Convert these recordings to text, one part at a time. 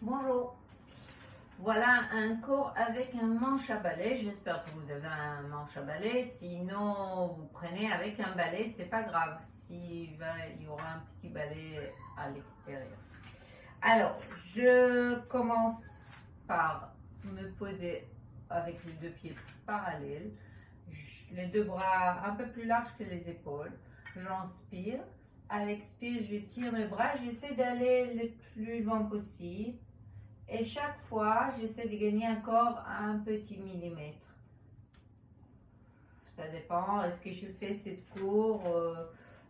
Bonjour, voilà un cours avec un manche à balai. J'espère que vous avez un manche à balai. Sinon, vous prenez avec un balai, c'est pas grave. Il y aura un petit balai à l'extérieur. Alors, je commence par me poser avec les deux pieds parallèles, les deux bras un peu plus larges que les épaules. J'inspire. À l'expire, je tire mes bras. J'essaie d'aller le plus loin possible. Et chaque fois, j'essaie de gagner encore un petit millimètre. Ça dépend. Est-ce que je fais cette cours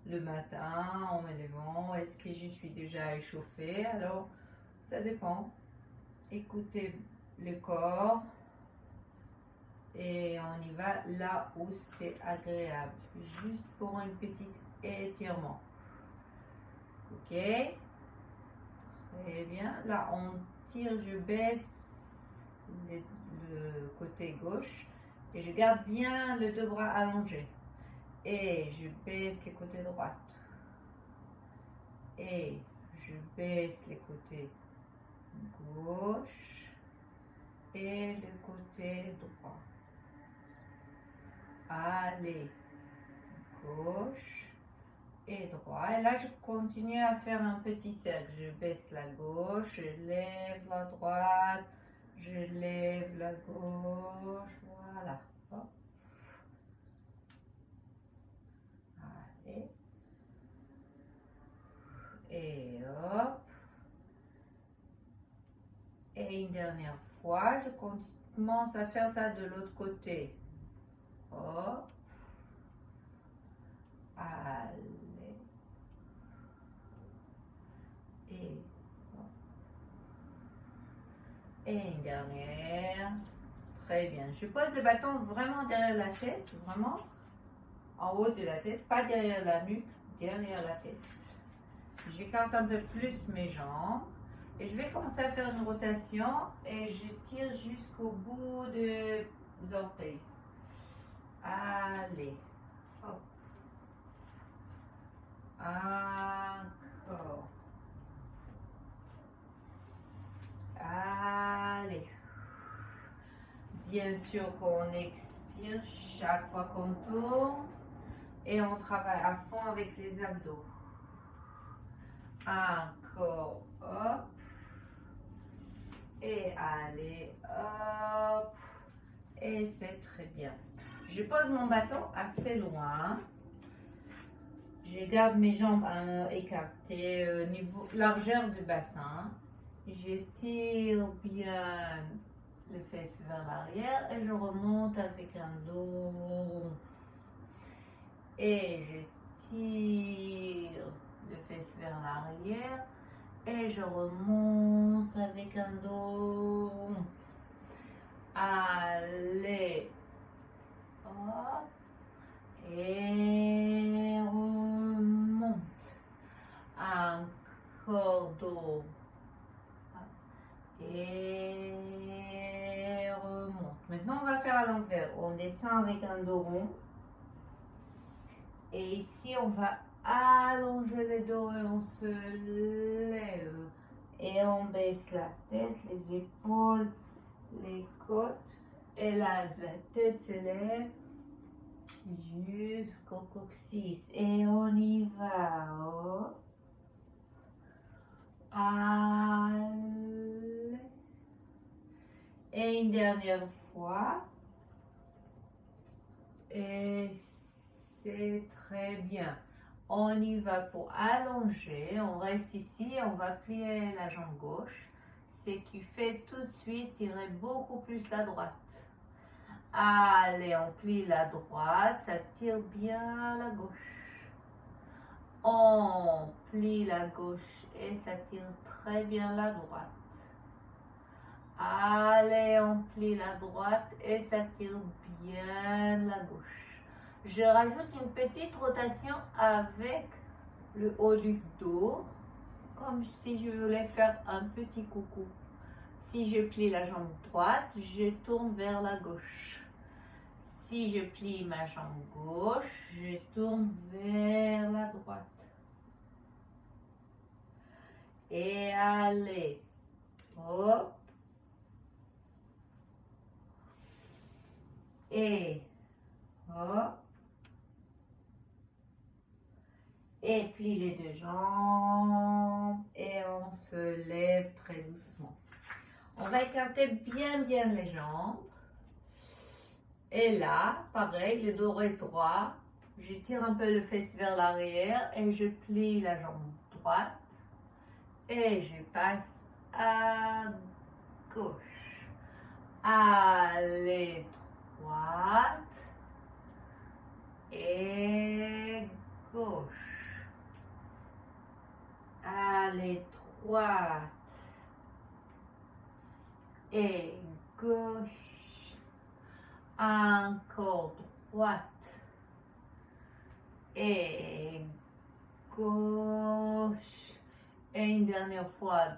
le matin en me levant? Est-ce que je suis déjà échauffée? Alors, ça dépend. Écoutez le corps. Et on y va là où c'est agréable. Juste pour un petit étirement. Ok? Très bien. Là, on tire, je baisse le côté gauche et je garde bien les deux bras allongés. Et je baisse le côté droit. Et je baisse le côté gauche et le côté droit. Allez, gauche et droit. Et là, je continue à faire un petit cercle. Je baisse la gauche, je lève la droite, je lève la gauche. Voilà. Hop. Allez. Et hop. Et une dernière fois, je commence à faire ça de l'autre côté. Hop. Allez. Et hop. Et une dernière. Très bien. Je pose le bâton vraiment derrière la tête, vraiment en haut de la tête, pas derrière la nuque, derrière la tête. J'écarte un peu plus mes jambes et je vais commencer à faire une rotation et je tire jusqu'au bout des orteils. Allez, hop. Encore. Allez. Bien sûr qu'on expire chaque fois qu'on tourne et on travaille à fond avec les abdos. Encore, hop. Et allez, hop. Et c'est très bien. Je pose mon bâton assez loin. Je garde mes jambes écartées au niveau largeur du bassin. J'étire bien les fesses vers l'arrière et je remonte avec un dos. Et je tire les fesses vers l'arrière et je remonte avec un dos. Allez, hop, et remonte. Encore dos. Et remonte. Maintenant, on va faire à l'envers. On descend avec un dos rond. Et ici, on va allonger le dos et on se lève. Et on baisse la tête, les épaules, les côtes. Et là, la tête se lève jusqu'au coccyx. Et on y va. Oh. Allez. Et une dernière fois. Et c'est très bien. On y va pour allonger. On reste ici. On va plier la jambe gauche. Ce qui fait tout de suite tirer beaucoup plus la droite. Allez, on plie la droite. Ça tire bien la gauche. On plie la gauche et ça tire très bien la droite. Allez, on plie la droite et ça tire bien la gauche. Je rajoute une petite rotation avec le haut du dos, comme si je voulais faire un petit coucou. Si je plie la jambe droite, je tourne vers la gauche. Si je plie ma jambe gauche, je tourne vers la droite. Et allez, hop, et hop, et plie les deux jambes, et on se lève très doucement. On va écarter bien les jambes. Et là, pareil, le dos reste droit. Je tire un peu le fesse vers l'arrière et je plie la jambe droite. Et je passe à gauche. Allez, droite. Et gauche. Allez, droite. Et gauche. Encore droite et gauche et une dernière fois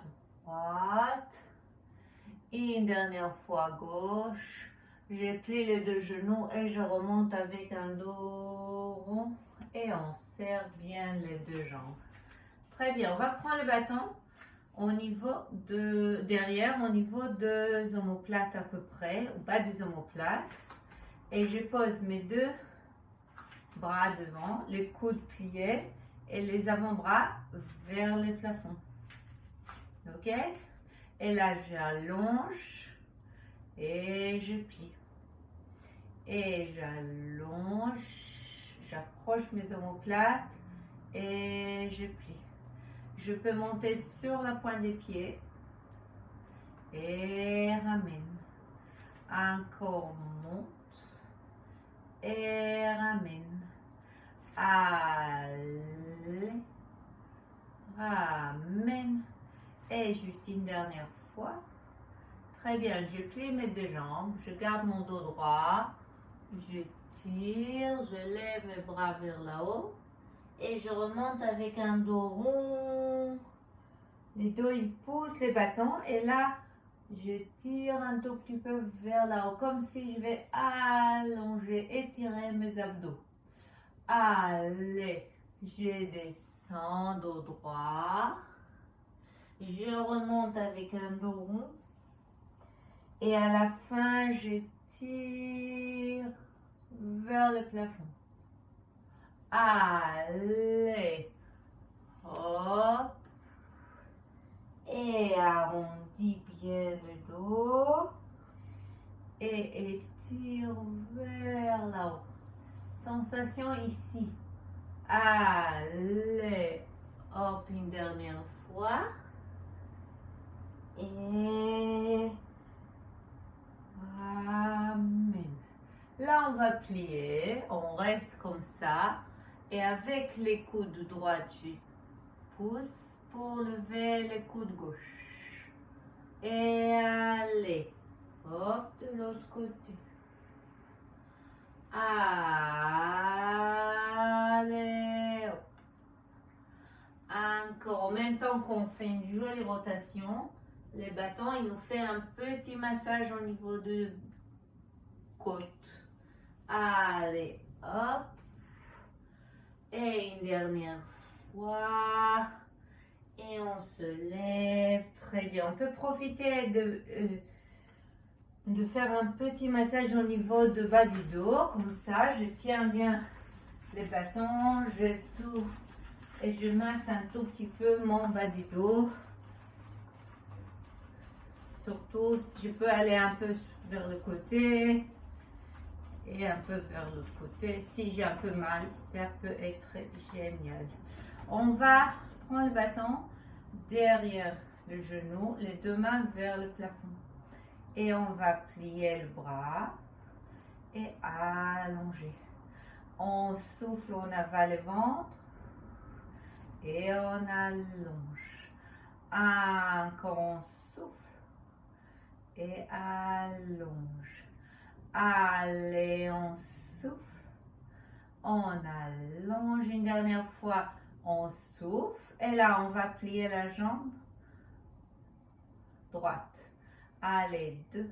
droite et une dernière fois gauche. Je plie les deux genoux et je remonte avec un dos rond et on serre bien les deux jambes. Très bien, on va prendre le bâton au niveau de derrière, au niveau des omoplates à peu près, au bas des omoplates. Et je pose mes deux bras devant, les coudes pliés et les avant-bras vers le plafond. Ok? Et là, j'allonge et je plie. Et j'allonge, j'approche mes omoplates et je plie. Je peux monter sur la pointe des pieds et ramène. Encore monte. Et ramène. Allez. Ramène. Et juste une dernière fois. Très bien, je plie mes deux jambes. Je garde mon dos droit. Je tire. Je lève mes bras vers là-haut. Et je remonte avec un dos rond. Les dos, ils poussent les bâtons. Et là, je tire un tout petit peu vers là-haut, comme si je vais allonger, étirer mes abdos. Allez, je descends dos droit. Je remonte avec un dos rond. Et à la fin, je tire vers le plafond. Allez, hop. Et arrondis bien le dos et étire vers là-haut. Sensation ici. Allez, hop, une dernière fois. Et ramène. Là, on va plier. On reste comme ça. Et avec les coudes droits, je pousse pour lever les coudes gauche. Et allez, hop, de l'autre côté. Allez, hop. Encore, en même temps qu'on fait une jolie rotation, les bâtons, il nous fait un petit massage au niveau de côte. Allez, hop. Et une dernière fois. Et on se lève. Très bien. On peut profiter de faire un petit massage au niveau de bas du dos. Comme ça, je tiens bien les bâtons. Je tourne et je masse un tout petit peu mon bas du dos. Surtout, je peux aller un peu vers le côté et un peu vers l'autre côté. Si j'ai un peu mal, ça peut être génial. On va prendre le bâton derrière le genou, les deux mains vers le plafond. Et on va plier le bras et allonger. On souffle, on avale le ventre et on allonge. Encore on souffle et allonge. Allez, on souffle, on allonge une dernière fois, on souffle et là on va plier la jambe droite. Allez, 2,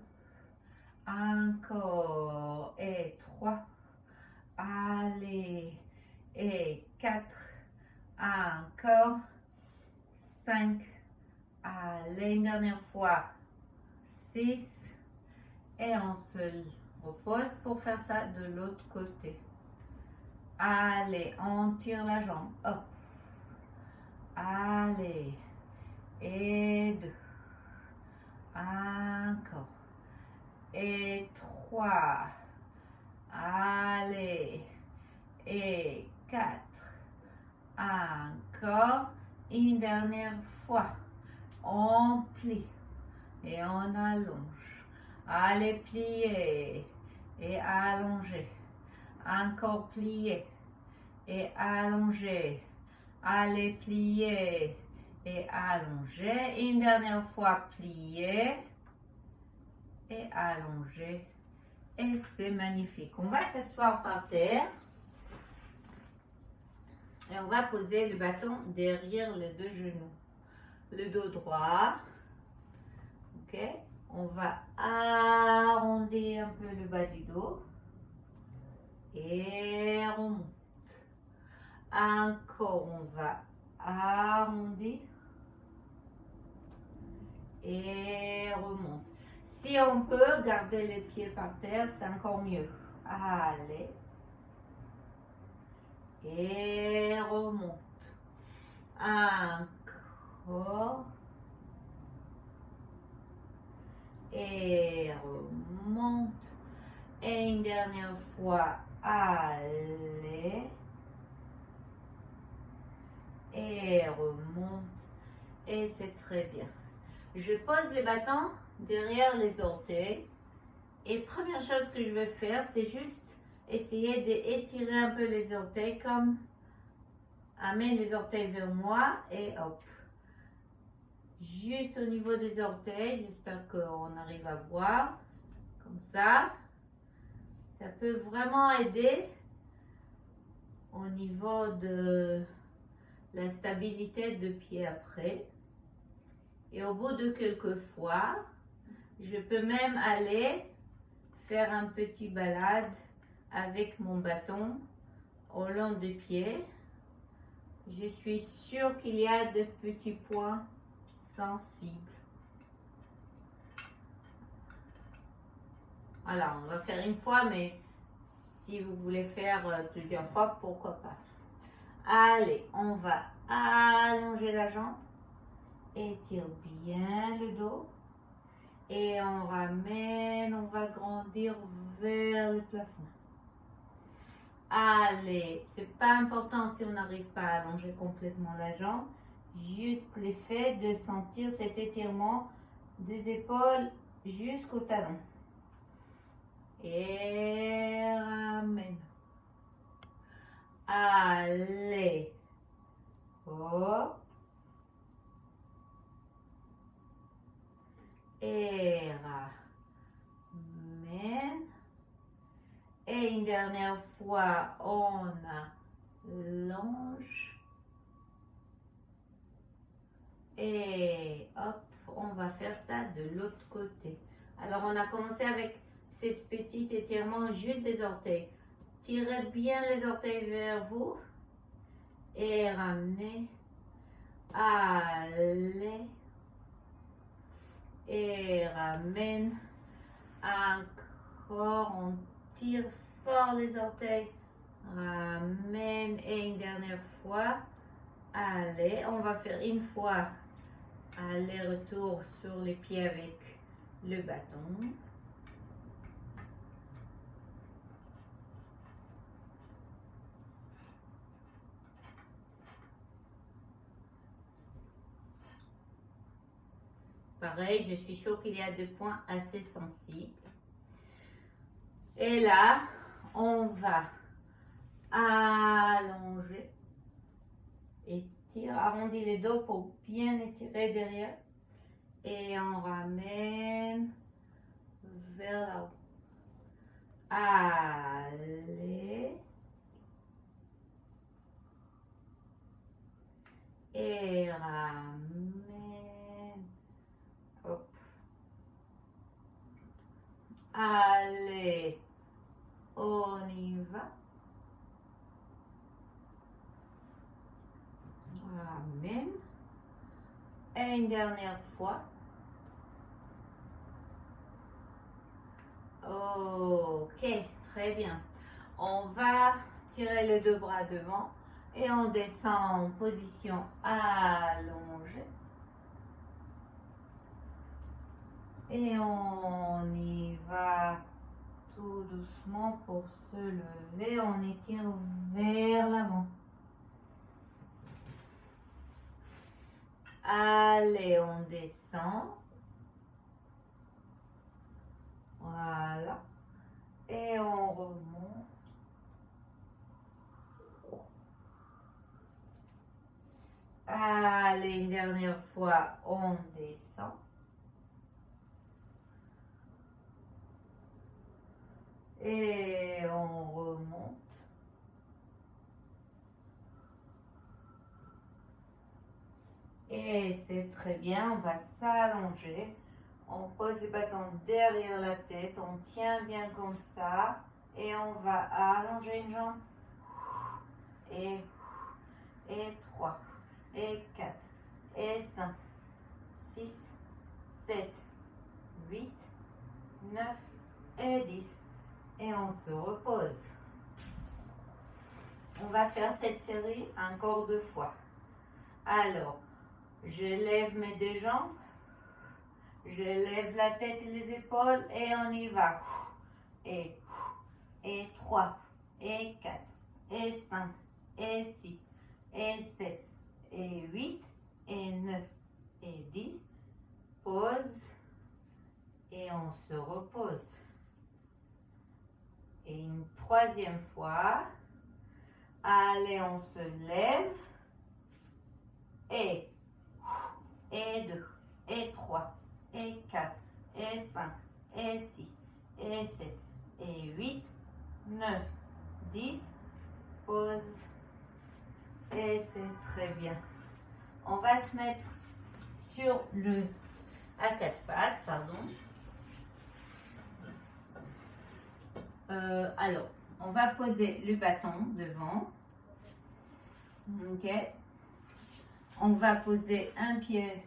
encore et 3, allez et 4, encore 5, Allez, une dernière fois. 6. Et on se repose pour faire ça de l'autre côté. Allez, on tire la jambe. Hop. Allez. Et 2. Encore. Et 3. Allez. Et 4. Encore. Une dernière fois. On plie. Et on allonge. Allez, plier. Et allonger. Encore plier. Et allonger. Allez, plier. Et allonger. Une dernière fois, plier. Et allonger. Et c'est magnifique. On va s'asseoir par terre. Et on va poser le bâton derrière les deux genoux. Le dos droit. Ok. On va arrondir un peu le bas du dos. Et on remonte. Encore, on va arrondir. Et remonte. Si on peut garder les pieds par terre, c'est encore mieux. Allez. Et remonte. Encore. Et remonte. Et une dernière fois. Allez. Et remonte. Et c'est très bien. Je pose les bâtons derrière les orteils. Et première chose que je vais faire, c'est juste essayer d'étirer un peu les orteils, comme amène les orteils vers moi et hop. Juste au niveau des orteils, j'espère qu'on arrive à voir. Comme ça. Ça peut vraiment aider au niveau de la stabilité de pied après. Et au bout de quelques fois, je peux même aller faire un petit balade avec mon bâton au long des pieds. Je suis sûre qu'il y a de petits points sensibles. Voilà, on va faire une fois, mais si vous voulez faire plusieurs fois, pourquoi pas. Allez, on va allonger la jambe. Étire bien le dos. Et on ramène, on va grandir vers le plafond. Allez, c'est pas important si on n'arrive pas à allonger complètement la jambe. Juste l'effet de sentir cet étirement des épaules jusqu'au talon. Et ramène. Allez. Hop. Et ramène. Et une dernière fois, on allonge. Et hop, on va faire ça de l'autre côté. Alors, on a commencé avec cette petite étirement juste des orteils. Tirez bien les orteils vers vous. Et ramenez. Allez. Et ramène. Encore, on tire fort les orteils. Ramène. Et une dernière fois. Allez, on va faire une fois aller-retour sur les pieds avec le bâton. Pareil, je suis sûre qu'il y a des points assez sensibles. Et là, on va allonger. Étire, arrondis les dos pour bien étirer derrière. Et on ramène vers là-haut. Allez. Et ramène. Hop. Allez. On y va. Ramène. Et Et une dernière fois. Ok, très bien. On va tirer les deux bras devant et on descend en position allongée. Et on y va tout doucement pour se lever. On étire vers l'avant. Allez, on descend. Voilà. Et on remonte. Allez, une dernière fois, on descend. Et on remonte. Et c'est très bien, on va s'allonger. On pose les bâtons derrière la tête, on tient bien comme ça. Et on va allonger une jambe. Et 3, et 4, et 5, 6, 7, 8, 9 et 10. Et on se repose. On va faire cette série encore 2 fois. Alors, je lève mes 2 jambes, je lève la tête et les épaules et on y va. Et 3, et 4, et 5, et 6, et 7, et 8, et 9, et 10. Pause et on se repose. Et une 3e fois. Allez, on se lève. Et 2, et 3, et 4, et 5, et 6, et 7, et 8, 9, 10. Pause. Et c'est très bien. On va se mettre sur le à 4 pattes, pardon. Alors, on va poser le bâton devant. Ok. On va poser un pied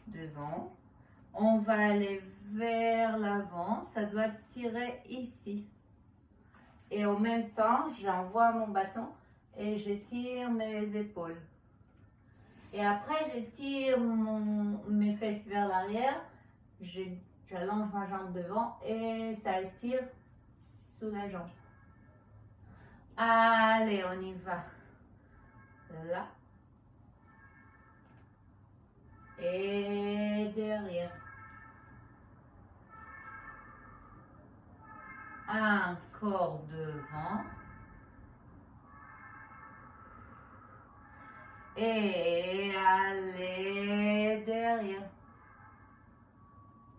devant. On va aller vers l'avant. Ça doit tirer ici. Et en même temps, j'envoie mon bâton et je tire mes épaules. Et après, je tire mes fesses vers l'arrière. J'allonge ma jambe devant et ça tire sous la jambe. Allez, on y va. Là. Et derrière. Encore devant. Et allez derrière.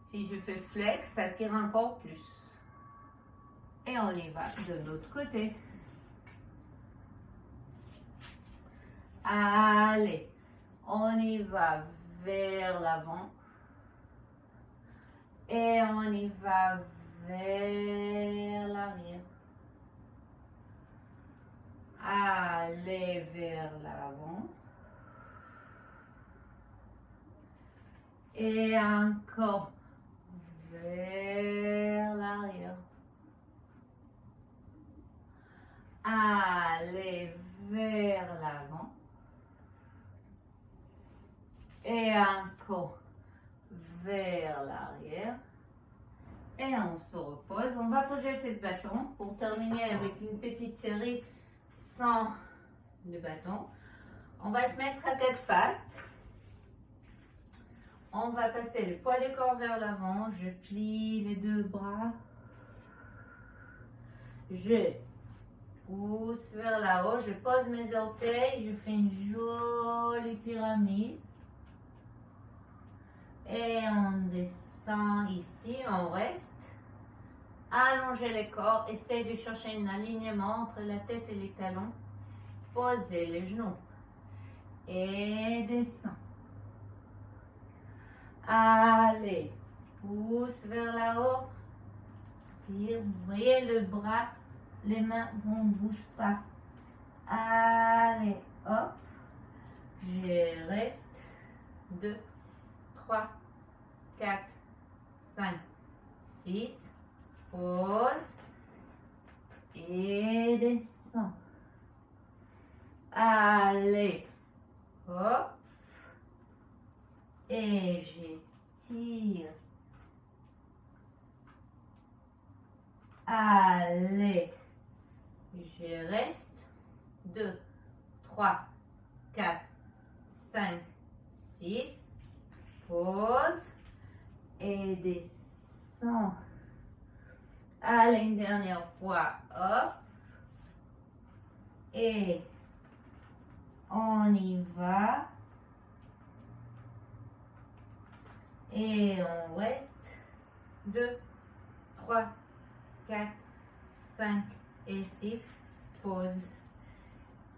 Si je fais flex, ça tire encore plus. Et on y va de l'autre côté. Allez, on y va vers l'avant. Et on y va vers l'arrière. Allez vers l'avant. Et encore vers l'arrière. Allez vers l'avant. Et encore vers l'arrière. Et on se repose. On va poser cette bâton pour terminer avec une petite série sans le bâton. On va se mettre à 4 pattes. On va passer le poids du corps vers l'avant. Je plie les 2 bras. Je pousse vers là-haut. Je pose mes orteils. Je fais une jolie pyramide. Et on descend ici. On reste. Allongez les corps. Essayez de chercher un alignement entre la tête et les talons. Posez les genoux. Et descend. Allez, pousse vers là-haut. Tire, vous voyez le bras, les mains ne bougent pas. Allez, hop. Je reste 2, 3, 4, 5, 6. Pause. Et descends. Allez. Hop. Et j'étire. Allez. Je reste. 2, 3, 4, 5, 6. Pause. Et descends. Allez, une dernière fois. Hop. Et on y va. Et on reste. 2, 3, 4, 5 et 6. Pause.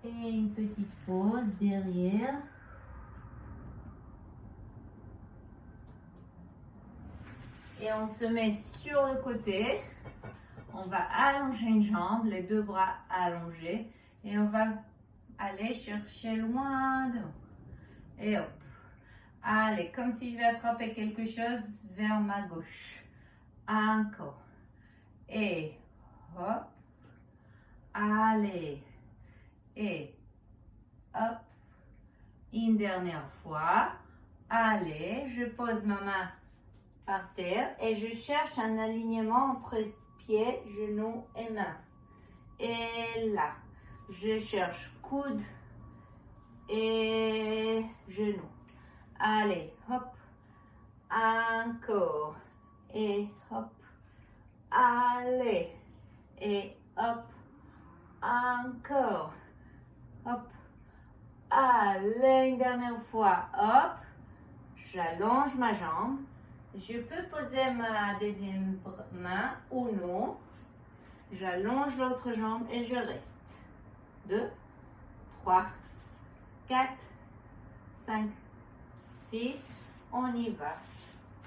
Et une petite pause derrière. Et on se met sur le côté. On va allonger une jambe, les deux bras allongés. Et on va aller chercher loin devant. Et hop. Allez, comme si je vais attraper quelque chose vers ma gauche. Encore. Et hop. Allez. Et hop. Une dernière fois. Allez, je pose ma main par terre et je cherche un alignement entre pieds, genoux et mains. Et là, je cherche coude et genoux. Allez, hop, encore, et hop, allez, et hop, encore, hop, allez, une dernière fois, hop, j'allonge ma jambe, je peux poser ma deuxième main ou non, j'allonge l'autre jambe et je reste. 2, 3, 4, 5, 6, on y va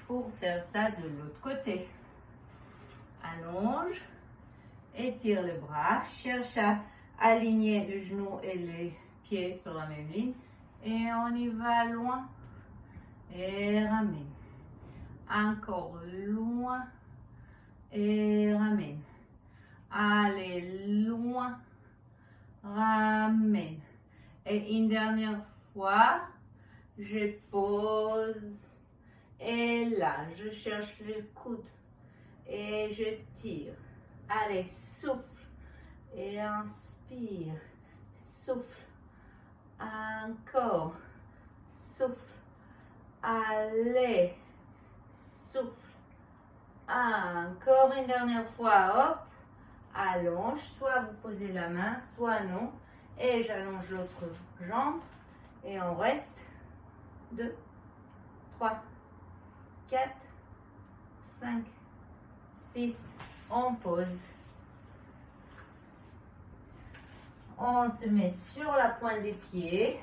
pour faire ça de l'autre côté. Allonge, étire les bras, cherche à aligner le genou et les pieds sur la même ligne et on y va loin et ramène. Encore loin et ramène. Allez, loin, ramène. Et une dernière fois, je pose et là, je cherche le coude et je tire. Allez, souffle et inspire. Souffle. Encore. Souffle. Allez. Souffle. Encore une dernière fois. Hop. Allonge. Soit vous posez la main, soit non. Et j'allonge l'autre jambe. Et on reste. 2, 3, 4, 5, 6. On pose. On se met sur la pointe des pieds.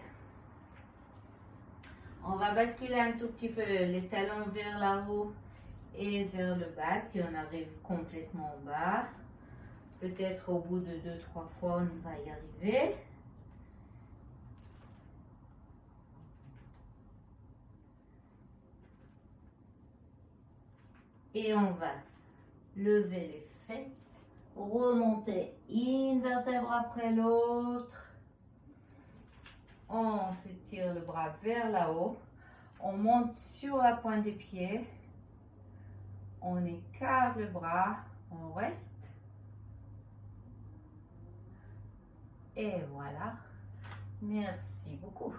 On va basculer un tout petit peu les talons vers là-haut et vers le bas si on arrive complètement au bas. Peut-être au bout de 2-3 fois, on va y arriver. Et on va lever les fesses, remonter une vertèbre après l'autre. On s'étire le bras vers là-haut. On monte sur la pointe des pieds. On écarte le bras. On reste. Et voilà. Merci beaucoup.